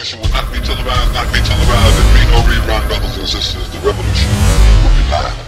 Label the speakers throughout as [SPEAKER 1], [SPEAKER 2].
[SPEAKER 1] session will not be televised, not be televised. There be no rerun, brothers and sisters. The revolution will be live.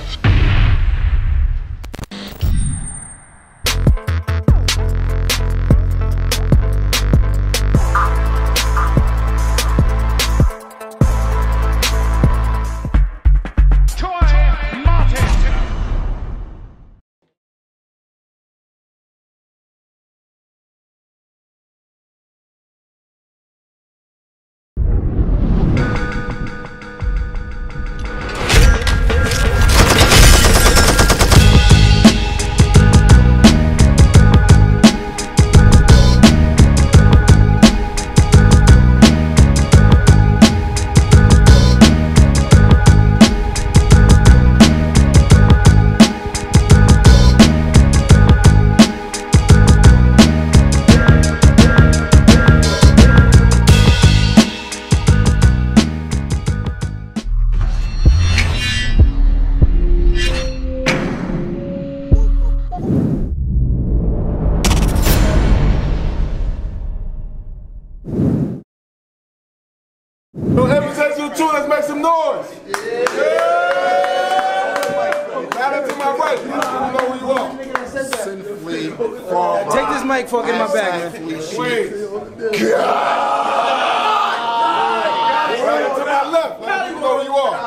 [SPEAKER 2] Let's make some noise. Shout to my right. You know who you are.
[SPEAKER 3] Sinfully far.
[SPEAKER 4] Take this mic before I get my bag, man.
[SPEAKER 2] Wait. Right to my left. You know who you are.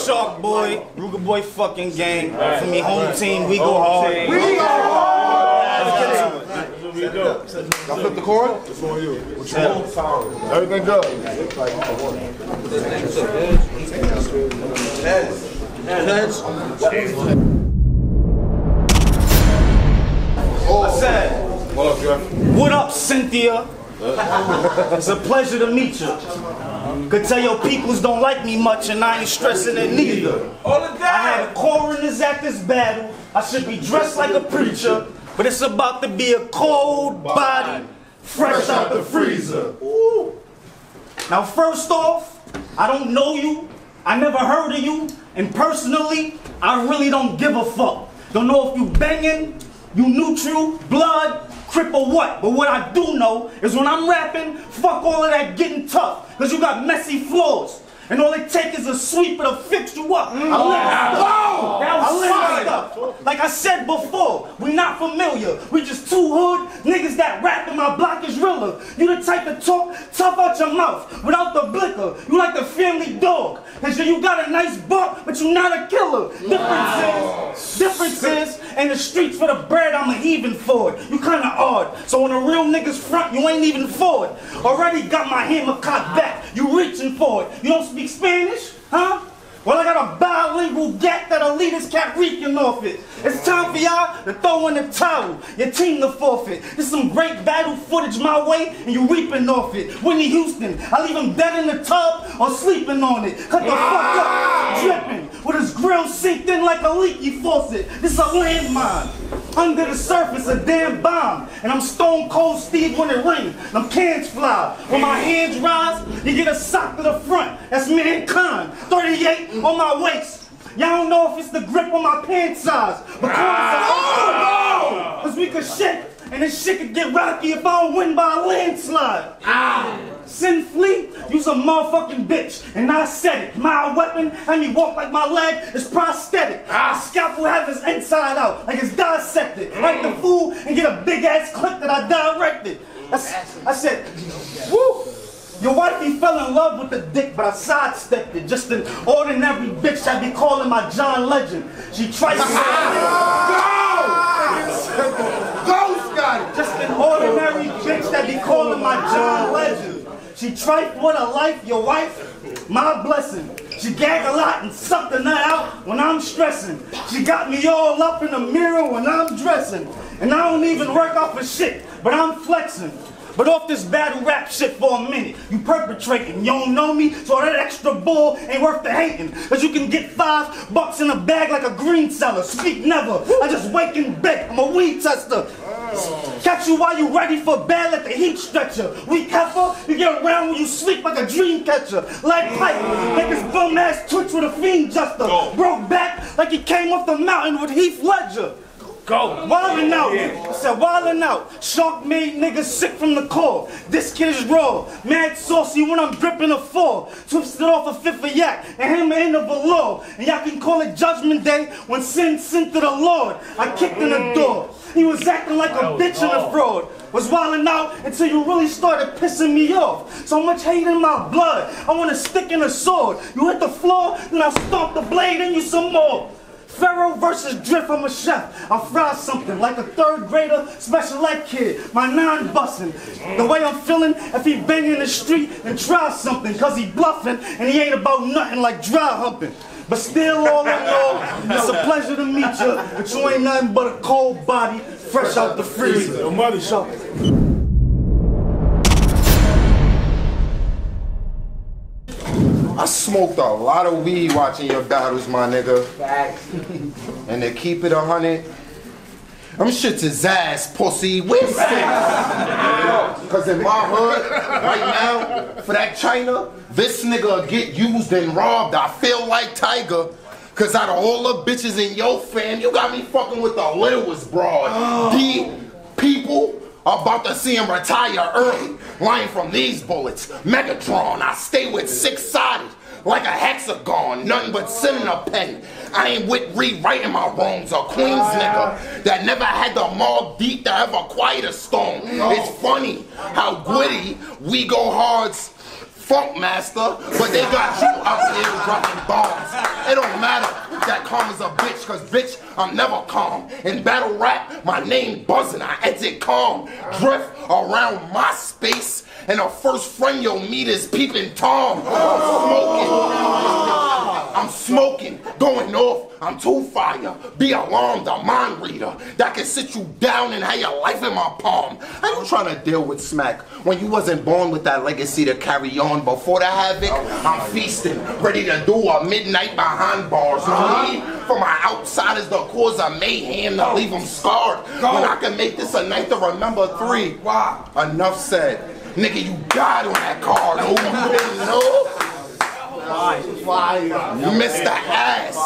[SPEAKER 5] Shark boy, Ruger boy fucking gang. For me, home team, we go hard.
[SPEAKER 2] We go hard.
[SPEAKER 5] Let's get to it.
[SPEAKER 2] Y'all flip the cord? It's on you. Everything good.
[SPEAKER 5] I said,
[SPEAKER 2] what up, Jeff?
[SPEAKER 5] What up, Cynthia? It's a pleasure to meet you. Could tell your peoples don't like me much and I ain't stressing it neither. I had coroners at this battle. I should be dressed like a preacher. But it's about to be a cold body, fresh out the freezer. Ooh. Now first off, I don't know you, I never heard of you, and personally, I really don't give a fuck. Don't know if you banging, you neutral, blood, crip or what, but what I do know is when I'm rapping, fuck all of that getting tough, cause you got messy flaws. And all it takes is a sweeper to fix you up. I live stuff. Like I said before, we not familiar. We just two hood niggas that rap in my block is realer. You the type to talk tough out your mouth without the blicker. You like the family dog. And so you got a nice buck, but you not a killer. Difference is, in the streets for the bread, I'm a heaving for it. You kinda odd. So when a real nigga's front, you ain't even for it. Already got my hammer cocked back. You reaching for it. You don't speak Spanish, huh? Well, I got a bilingual gat that'll lead this cat reeking off it. It's time for y'all to throw in the towel, your team to forfeit. This is some great battle footage my way, and you reaping off it. Whitney Houston, I leave him dead in the tub or sleeping on it. Cut the fuck up, dripping, with his grill sinked in like a leaky faucet. This is a landmine. Under the surface, a damn bomb. And I'm Stone Cold Steve when it rings. Them cans fly. When my hands rise, you get a sock to the front. That's mankind. 38 on my waist. Y'all don't know if it's the grip on my pants size. But cause we could shit. And this shit could get rocky if I don't win by a landslide. Sin Fleet, you's a motherfucking bitch. And I said it. My weapon, and me walk like my leg is prosthetic. My scalpel have his inside out, like it's dissected. Like the fool and get a big ass clip that I directed. I said, woo! Your wifey fell in love with the dick, but I sidestepped it. Just an ordinary bitch I be calling my John Legend. She tried to just an ordinary bitch that be calling my John Legend. She tripe with her life, your wife, my blessing. She gag a lot and suck the nut out when I'm stressing. She got me all up in the mirror when I'm dressing. And I don't even work off of shit, but I'm flexing. But off this battle rap shit for a minute, you perpetrating, you don't know me, so that extra bull ain't worth the hating. Cause you can get $5 in a bag like a green seller, speak never, I just wake and bake, I'm a weed tester. Catch you while you ready for bed, let the heat stretcher. Weak heifer, you get around when you sleep like a dream catcher. Like pipe, make his bum ass twitch with a fiend juster. Broke back like he came off the mountain with Heath Ledger. Go. Wildin' out. I said wildin' out. Shark made niggas sick from the core. This kid is raw. Mad saucy when I'm gripping a 4. Twisted off a 5th of yak and hammer in the velour. And y'all can call it Judgment Day when sin sent to the Lord. I kicked in the door. He was acting like a bitch and a fraud. Was wildin' out until you really started pissing me off. So much hate in my blood. I want to stick in a sword. You hit the floor, then I stomp the blade in you some more. Pharaoh versus Drift, I'm a chef. I'll fry something like a 3rd grader, special ed kid. My 9 bustin'. The way I'm feeling, if he banging the street and try something, cause he bluffing and he ain't about nothing like dry humping. But still, all in all, it's a pleasure to meet you. But you ain't nothing but a cold body, fresh out the freezer. Your mother shop.
[SPEAKER 3] I smoked a lot of weed watching your battles, my nigga.
[SPEAKER 4] Facts.
[SPEAKER 3] And to keep it 100, them shits is ass, pussy. Where's Cause in my hood, right now, for that China, this nigga get used and robbed. I feel like Tiger. Cause out of all the bitches in your fam, you got me fucking with the littlest broad. The people are about to see him retire early. Lying from these bullets. Megatron, I stay with 6-sided. Like a hexagon, nothing but sin in a pen. I ain't with rewriting my wrongs. A Queens nigga that never had the mall deep to ever quiet a stone. It's funny how gritty we go hard's funk master, but they got you out here dropping bombs. It don't matter that calm is a bitch, cause bitch, I'm never calm. In battle rap, my name buzzing, I exit calm. Drift around my space, and the first friend you'll meet is peeping Tom. I'm smoking, going off, I'm too fire. Be alarmed, a mind reader that can sit you down and have your life in my palm. I ain't trying to deal with smack when you wasn't born with that legacy to carry on. Before the havoc, I'm feasting, ready to do a midnight behind bars. No need for my outsiders to cause a mayhem to leave them scarred. When I can make this a night to remember 3. Enough said. Nigga, you died on that card. Oh, you didn't know? Mr. Ass.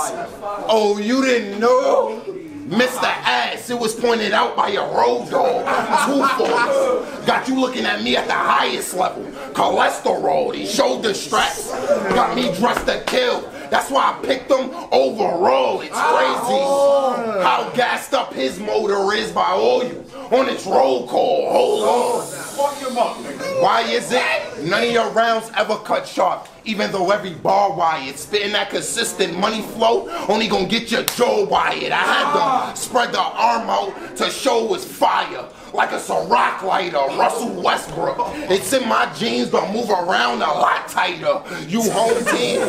[SPEAKER 3] Oh, you didn't know? Mr. Ass, it was pointed out by your road dog. 2-4. Got you looking at me at the highest level. Cholesterol, these shoulder straps. Got me dressed to kill. That's why I picked him overall. It's crazy how gassed up his motor is by all you. On its roll call, hold on. Why is it none of your rounds ever cut sharp? Even though every bar wired, spitting that consistent money flow, only gonna get your jaw wired. I had them spread the arm out to show it's fire. Like a Ciroc lighter, Russell Westbrook. It's in my jeans, but move around a lot tighter. You home team?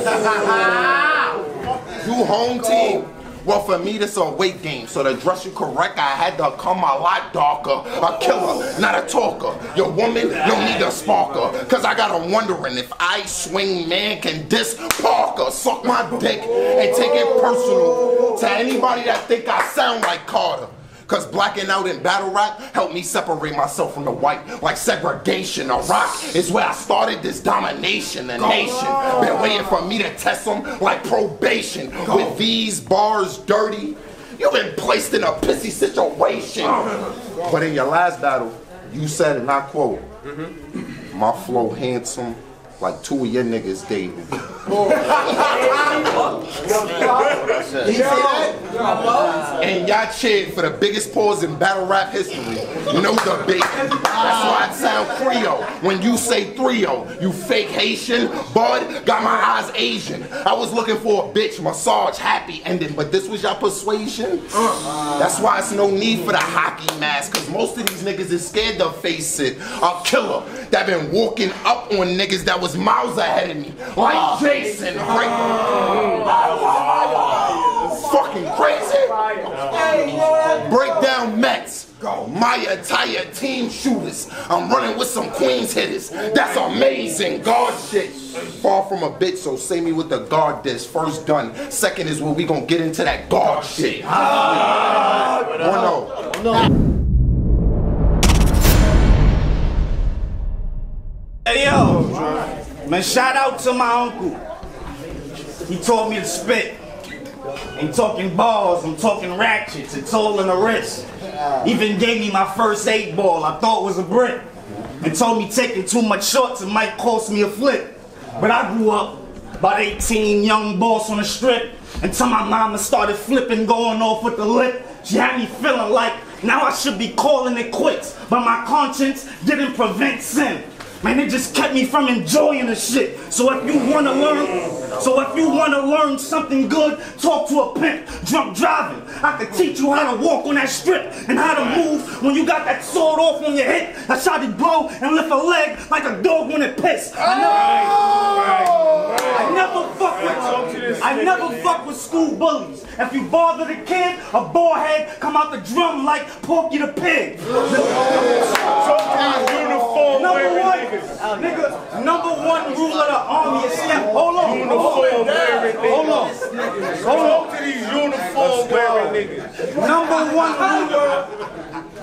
[SPEAKER 3] You home team? Well, for me, this a weight game, so to dress you correct, I had to come a lot darker. A killer, not a talker. Your woman, no need a sparker. Cause I got her wondering if I swing man can diss Parker. Suck my dick and take it personal to anybody that think I sound like Carter. Cause blacking out in battle rap helped me separate myself from the white like segregation. A rock is where I started this domination. The nation been waiting for me to test them like probation. With these bars dirty, you've been placed in a pissy situation. But in your last battle, you said, and I quote, my flow handsome like 2 of your niggas dating. And y'all cheered for the biggest pause in battle rap history. No debate. That's why it sound Creole when you say 3-0. You fake Haitian, bud, got my eyes Asian. I was looking for a bitch, massage, happy ending, but this was your persuasion? That's why it's no need for the hockey mask, cause most of these niggas is scared to face it. A killer that been walking up on niggas that was miles ahead of me, like Jason, right? Fucking crazy. Break down Mets. My entire team shooters. I'm running with some Queens hitters. That's amazing. Guard shit. Far from a bitch, so say me with the guard this. First done. Second is where we gonna get into that guard shit.
[SPEAKER 5] Hey yo, man, shout out to my uncle. He taught me to spit. Ain't talking balls, I'm talking ratchets. It's all in the wrist. Even gave me my first 8-ball I thought was a brick. And told me taking too much shots it might cost me a flip. But I grew up about 18, young boss on the strip, until my mama started flipping, going off with the lip. She had me feeling like now I should be calling it quits, but my conscience didn't prevent sin. Man, it just kept me from enjoying the shit. So if you wanna learn something good, talk to a pimp, drunk driving. I could teach you how to walk on that strip and how to move when you got that sword off on your hip. I shot it blow and lift a leg like a dog when it pissed. I never fuck with school bullies. If you bother the kid, a ball head come out the drum like Porky the Pig. Number one rule of the army is step. Hold on. Number one rule.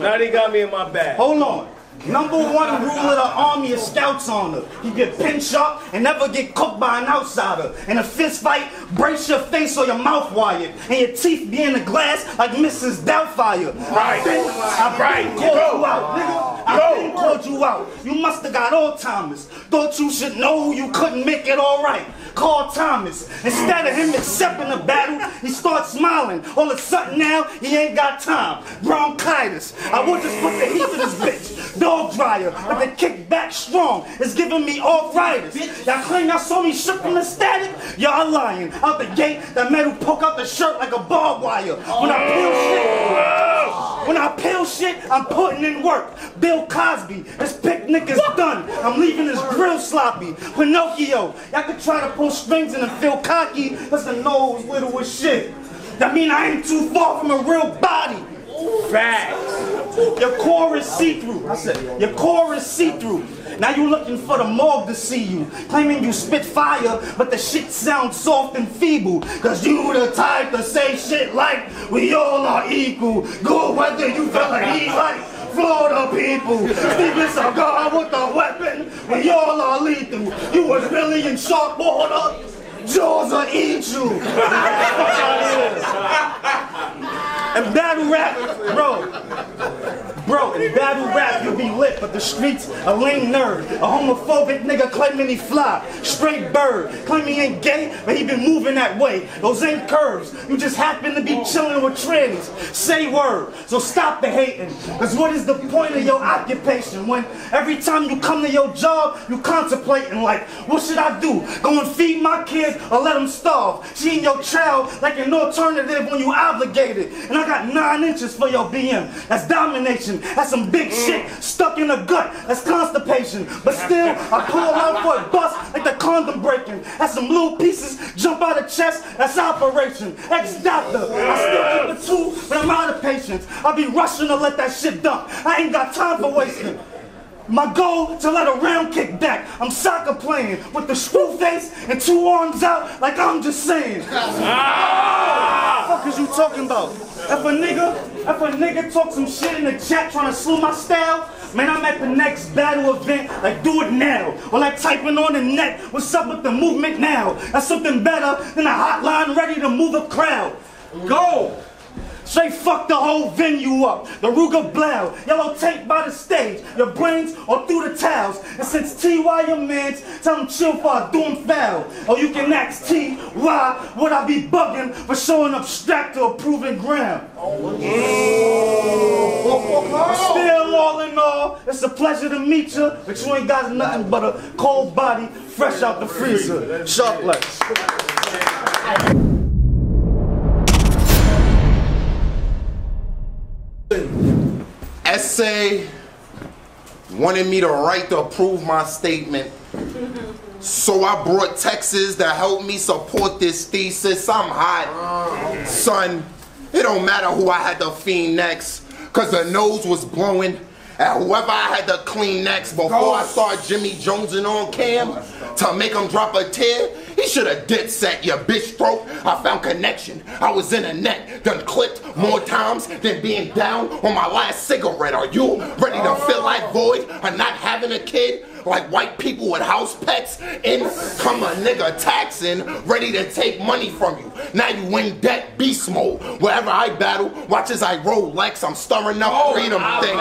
[SPEAKER 6] Now they got me in my bag.
[SPEAKER 5] Hold on. Number one rule of the army is Scout's honor. You get pin sharp and never get cooked by an outsider. In a fist fight, brace your face or your mouth wired. And your teeth be in the glass like Mrs. Doubtfire.
[SPEAKER 6] Right.
[SPEAKER 5] I called you out, nigga. I called you out. You must have got Alzheimer's. Thought you should know you couldn't make it all right. Call Thomas. Instead of him accepting the battle, he starts smiling. All of a sudden now, he ain't got time. Bronchitis. I would just put the heat to this bitch. Dog dryer, but the kick back strong. It's giving me arthritis. Y'all claim y'all saw me shook from the static? Y'all lying. Out the gate, that metal poke out the shirt like a barbed wire. When I peel shit, I'm putting in work. Bill Cosby, this picnic is done. I'm leaving this grill sloppy. Pinocchio, y'all could try to pull strings and feel cocky, cause the nose little as shit. That mean I ain't too far from a real body. Facts. Your core is see-through. I said, your core is see-through. Now you looking for the morgue to see you. Claiming you spit fire, but the shit sounds soft and feeble. Cause you the type to say shit like, we all are equal. Good whether you feel like he like Florida people. Steven Saga with the weapon, we all are lethal. You was really in sharp water, jaws will eat you. And battle rap, bro, in battle rap you be lit, but the streets a lame nerd. A homophobic nigga claiming he fly, straight bird. Claiming he ain't gay, but he been moving that way. Those ain't curves, you just happen to be chilling with trannies. Say word, so stop the hating. Cause what is the point of your occupation when every time you come to your job, you contemplating like, what should I do? Go and feed my kids or let them starve? She ain't your child like an alternative when you obligated. And I got 9 inches for your BM. That's domination. That's some big shit stuck in the gut. That's constipation. But still, I pull out for a bust like the condom breaking. That's some little pieces jump out of chest. That's operation. Ex-doctor. I still keep the 2, but I'm out of patience. I'll be rushing to let that shit dump. I ain't got time for wasting. My goal to let a round kick back. I'm soccer playing with the screw face and 2 arms out like I'm just saying. What the fuck is you talking about? If a nigga talk some shit in the chat trying to slew my style, man, I'm at the next battle event, like do it now. Or like typing on the net, what's up with the movement now? That's something better than a hotline ready to move a crowd. Go! Straight fuck the whole venue up. The Ruger Blau, yellow tape by the stage, your brains or through the towels. And since T.Y. your mans, tell them chill for I do them foul. Or you can ask T.Y. would I be bugging for showing up strapped to a proven ground. Still all in all, it's a pleasure to meet you, but you ain't got nothing but a cold body fresh out the freezer. Sharp legs.
[SPEAKER 3] Essay wanted me to write to approve my statement. So I brought Texas to help me support this thesis. I'm hot. Son, it don't matter who I had to fiend next, cause the nose was blowing. And whoever I had to clean next before I start Jimmy Jonesing on cam to make him drop a tear, he should have did set your bitch throat. I found connection. I was in a net, done clipped more times than being down on my last cigarette. Are you ready to feel like void or not having a kid? like white people with house pets. In come a nigga taxing, ready to take money from you. Now you in debt, beast mode. Wherever I battle, watch as I roll Lex. I'm stirring up 3 of them things.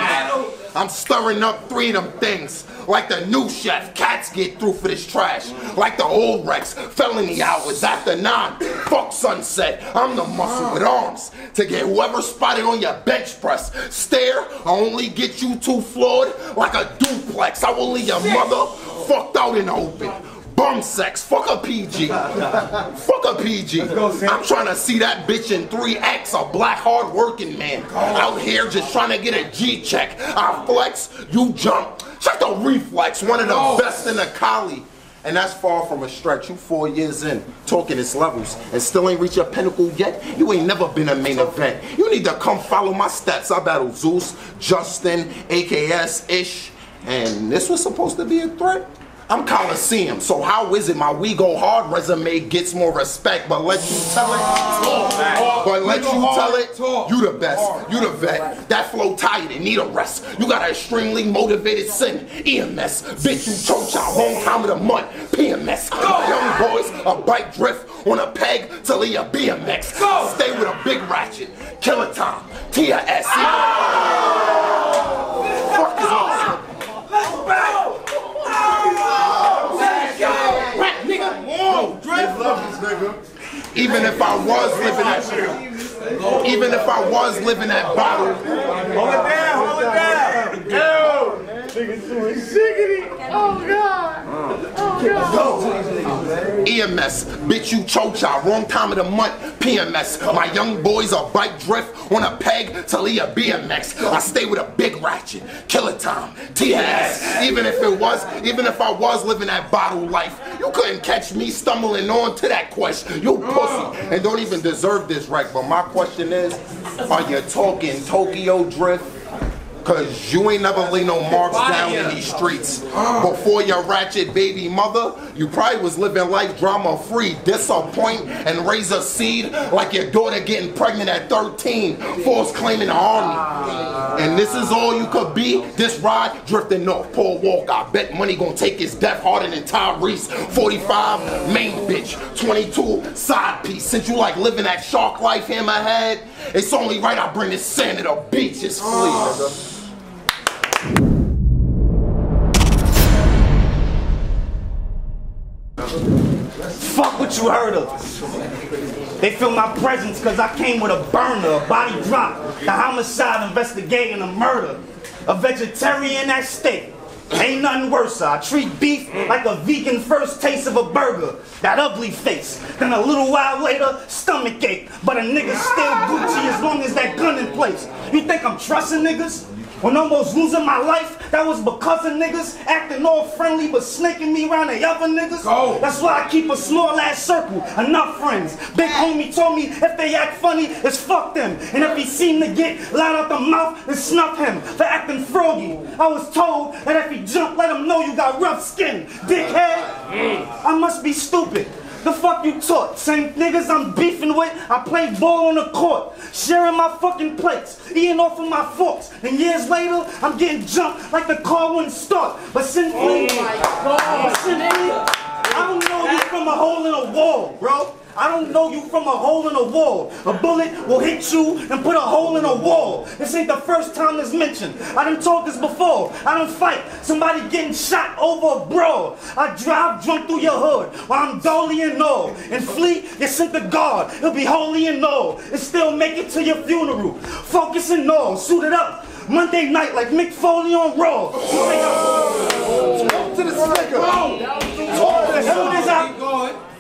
[SPEAKER 3] I'm stirring up 3 of them things. Like the new chef, cats get through for this trash. Like the old Rex, felony hours after 9. Fuck sunset, I'm the muscle with arms to get whoever spotted on your bench press. Stare, I only get you 2 floored like a duplex. I will leave your mother fucked out in the open. Bum sex, fuck a PG. Fuck a PG. I'm trying to see that bitch in 3X, a black hard working man. Out here just trying to get a G check. I flex, you jump. Check the reflex, one of the best in the collie. And that's far from a stretch. You 4 years in, talking its levels, and still ain't reached your pinnacle yet. You ain't never been a main event. You need to come follow my steps. I battle Zeus, Justin, AKS-ish, and this was supposed to be a threat. I'm Coliseum, so how is it my We Go Hard resume gets more respect? But let you tell it, you the best, you the vet. That flow tired and need a rest. You got an extremely motivated sin, EMS. Bitch, you choke out wrong time of the month, PMS. Young boys, a bike drift on a peg till he a BMX. Stay with a big ratchet, killer time, T.H.E.S.I.S. Fuck is awesome. Even if I was living that bottle.
[SPEAKER 5] Hold it down. Yo.
[SPEAKER 6] Oh God.
[SPEAKER 3] EMS, bitch, you choke out, wrong time of the month, PMS. My young boys are bike drift on a peg till he a BMX. I stay with a big ratchet, killer time, T.H.E.S.I.S. Even if I was living that bottle life, you couldn't catch me stumbling on to that question. You pussy, and don't even deserve this wreck. But my question is, are you talking Tokyo drift? Cause you ain't never lay no marks down in these streets. Before your ratchet baby mother, you probably was living life drama free. Disappoint and raise a seed like your daughter getting pregnant at 13. Force claiming the army. And this is all you could be? This ride drifting north. Paul Walker, I bet money gonna take his death harder than Tyrese. 45, main bitch. 22, side piece. Since you like living that shark life, hammerhead, it's only right I bring this sand to the beach. It's free, nigga.
[SPEAKER 5] Fuck what you heard of. They feel my presence because I came with a burner, a body drop, the homicide investigating a murder, a vegetarian at stake. Ain't nothing worse. I treat beef like a vegan first taste of a burger. That ugly face. Then a little while later, stomach ache. But a nigga still Gucci as long as that gun in place. You think I'm trusting niggas? When almost losing my life, that was because of niggas acting all friendly but snaking me around the other niggas. That's why I keep a small ass circle, enough friends. Big homie told me if they act funny, it's fuck them. And if he seem to get loud out the mouth, then snuff him for acting froggy. I was told that if he jump, let him know you got rough skin, dickhead. I must be stupid. The fuck you taught? Same niggas I'm beefing with, I play ball on the court, sharing my fucking plates, eating off of my forks, and years later, I'm getting jumped like the car wouldn't start. But simply, I don't know you from a hole in a wall, bro. I don't know you from a hole in a wall. A bullet will hit you and put a hole in a wall. This ain't the first time this mentioned. I done told this before. I don't fight somebody getting shot over a brawl. I drive drunk through your hood while I'm dolly and all. And flee, you sent the guard. It'll be holy and all. And still make it to your funeral. Focus and all. Suit it up. Monday night like Mick Foley on Raw. Talk to the nigga.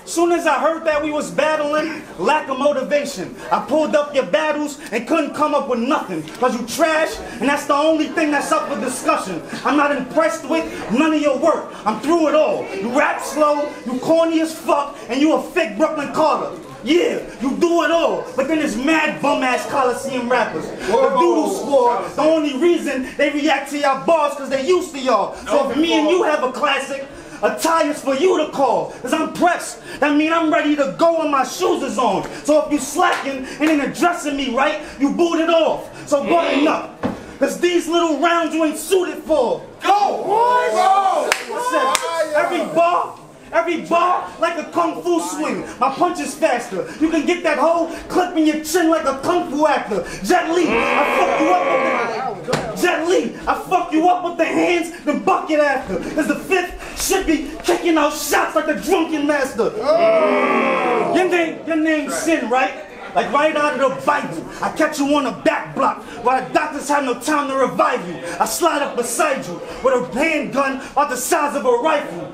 [SPEAKER 5] Soon as I heard that we was battling, lack of motivation. I pulled up your battles and couldn't come up with nothing. Cause you trash, and that's the only thing that's up for discussion. I'm not impressed with none of your work. I'm through it all. You rap slow, you corny as fuck, and you a fake Brooklyn Carter. Yeah, you do it all, but then there's mad bum-ass Coliseum rappers. The Doodle Squad, the only reason they react to y'all bars cause they used to y'all. So if me and you have a classic, a tie is for you to call, cause I'm pressed. That mean I'm ready to go and my shoes is on. So if you slacking and ain't addressing me right, you boot it off. So button up. Cause these little rounds you ain't suited for. Go! Every bar like a kung fu swing. My punch is faster. You can get that hole clipping your chin like a kung fu actor. Jet Li, I fuck you up with the hands, the bucket after. Cause the fifth should be kicking out shots like a drunken master. Your name's Sin, right? Like right out of the Bible. I catch you on the back block while the doctors have no time to revive you. I slide up beside you with a handgun about the size of a rifle.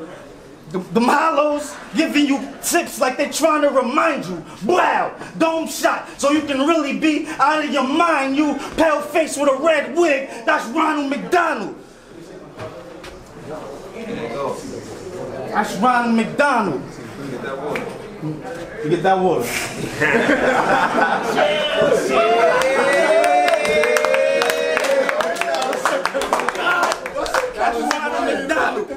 [SPEAKER 5] The hollows giving you tips like they trying to remind you. Wow, dome shot, so you can really be out of your mind. You pale face with a red wig, that's Ronald McDonald. That's Ronald McDonald. You get that water. That's Ronald McDonald.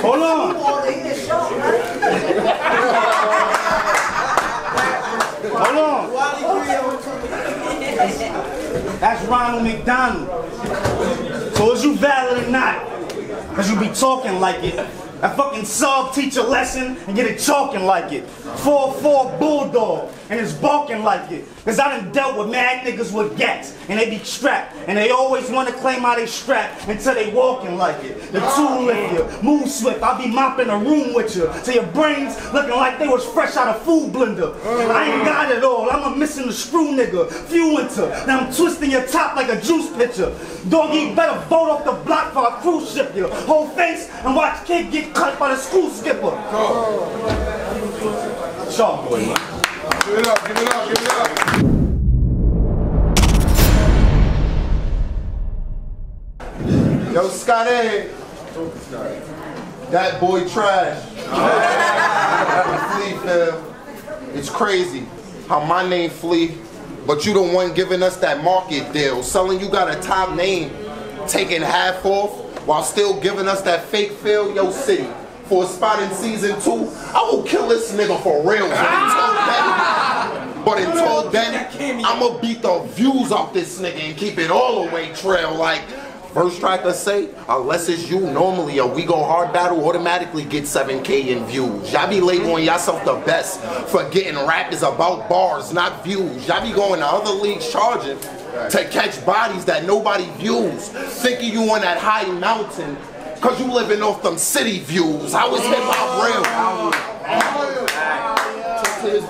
[SPEAKER 5] Hold on. Hold on. That's Ronald McDonald. So is you valid or not? Cause you be talking like it. That fucking sub teach a lesson and get it talking like it. 4-4 bulldog and it's barking like it. Cause I done dealt with mad niggas with gats and they be strapped and they always want to claim how they strapped until they walking like it. The tool lift you, move swift, I be mopping a room with you till your brains looking like they was fresh out of food blender. I ain't got it all, I'm a missing the screw nigga, few winter. Now I'm twisting your top like a juice pitcher. Dog, you better boat off the block for a cruise ship you. Whole face and watch kid get cut by the school skipper. Sharp boy.
[SPEAKER 2] Give it up, give it up, give it up.
[SPEAKER 3] Yo, Scotty. That boy trash. Flea, fam. It's crazy how my name Flea, but you the one giving us that market deal. Selling you got a top name, taking half off, while still giving us that fake feel. Yo, City. For a spot in season 2, I will kill this nigga for real. But until then, I'ma beat the views off this nigga and keep it all the way trail. Like, first tracker say, unless it's you, normally a We Go Hard battle automatically get 7K in views. Y'all be labeling yourself the best, forgetting rap is about bars, not views. Y'all be going to other leagues charging to catch bodies that nobody views. Thinking you on that high mountain, cause you living off them city views. How is hip hop real?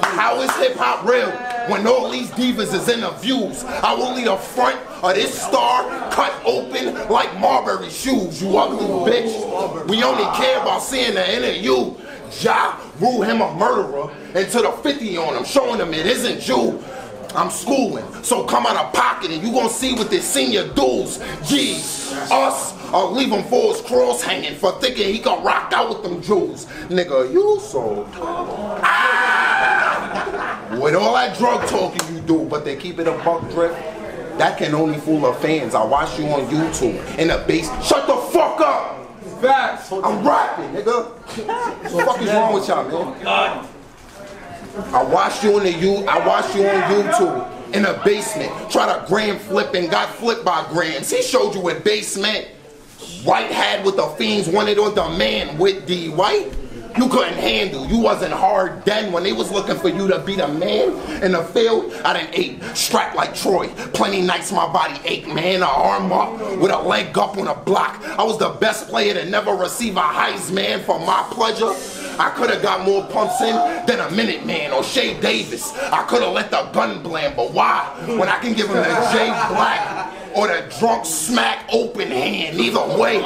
[SPEAKER 3] How is hip hop real when all these divas is in the views? I will leave the front of this star cut open like Marbury shoes. You ugly bitch. We only care about seeing the inner you. Ja rule him a murderer until the 50 on him, showing him it isn't you. I'm schooling, so come out of pocket and you gonna see what this senior dudes. G's, us, I'll leave him for his cross hanging for thinking he can rock out with them jewels. Nigga, you so with all that drug talking you do, but they keep it a buck drift. That can only fool the fans. I watch you on YouTube in the bass. Shut the fuck up!
[SPEAKER 2] Facts.
[SPEAKER 3] I'm rapping, nigga. What the fuck is wrong with y'all, man? I watched you on YouTube in the basement. Try to gram flip and got flipped by grams. He showed you with basement. White hat with the fiends wanted on demand with D. White. You couldn't handle. You wasn't hard then when they was looking for you to be the man in the field. I done ate, strapped like Troy. Plenty nights my body ached, man. An arm up with a leg up on a block. I was the best player to never receive a Heisman for my pleasure. I could have got more pumps in than a Minute Man or Shay Davis. I could have let the gun blame, but why? When I can give him the J Black or the drunk smack open hand. Either way,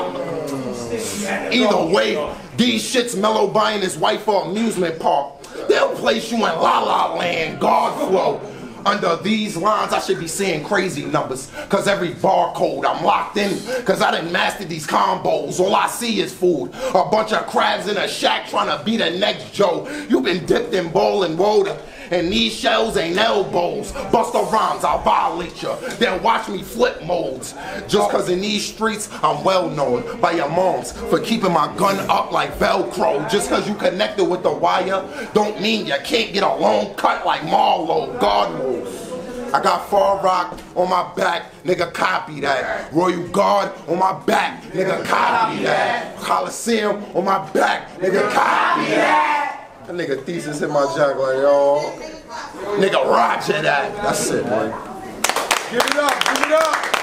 [SPEAKER 3] these shits mellow buying his wife for amusement park. They'll place you in La La Land, God flow. Under these lines, I should be seeing crazy numbers. Cause every barcode I'm locked in. Cause I done mastered these combos. All I see is food. A bunch of crabs in a shack trying to be the next Joe. You been dipped in boiling water And these shells ain't elbows. Busta Rhymes, I'll violate ya. Then watch me flip molds. Just cause in these streets, I'm well known by your moms for keeping my gun up like Velcro. Just cause you connected with the wire, don't mean you can't get a long cut like Marlo. God move. I got Far Rock on my back, nigga copy that. Royal Guard on my back, nigga copy that. Coliseum on my back, nigga copy that. That nigga Thesis hit my jack like, yo. Nigga Roger that. That's it, man.
[SPEAKER 2] Give it up, give it up.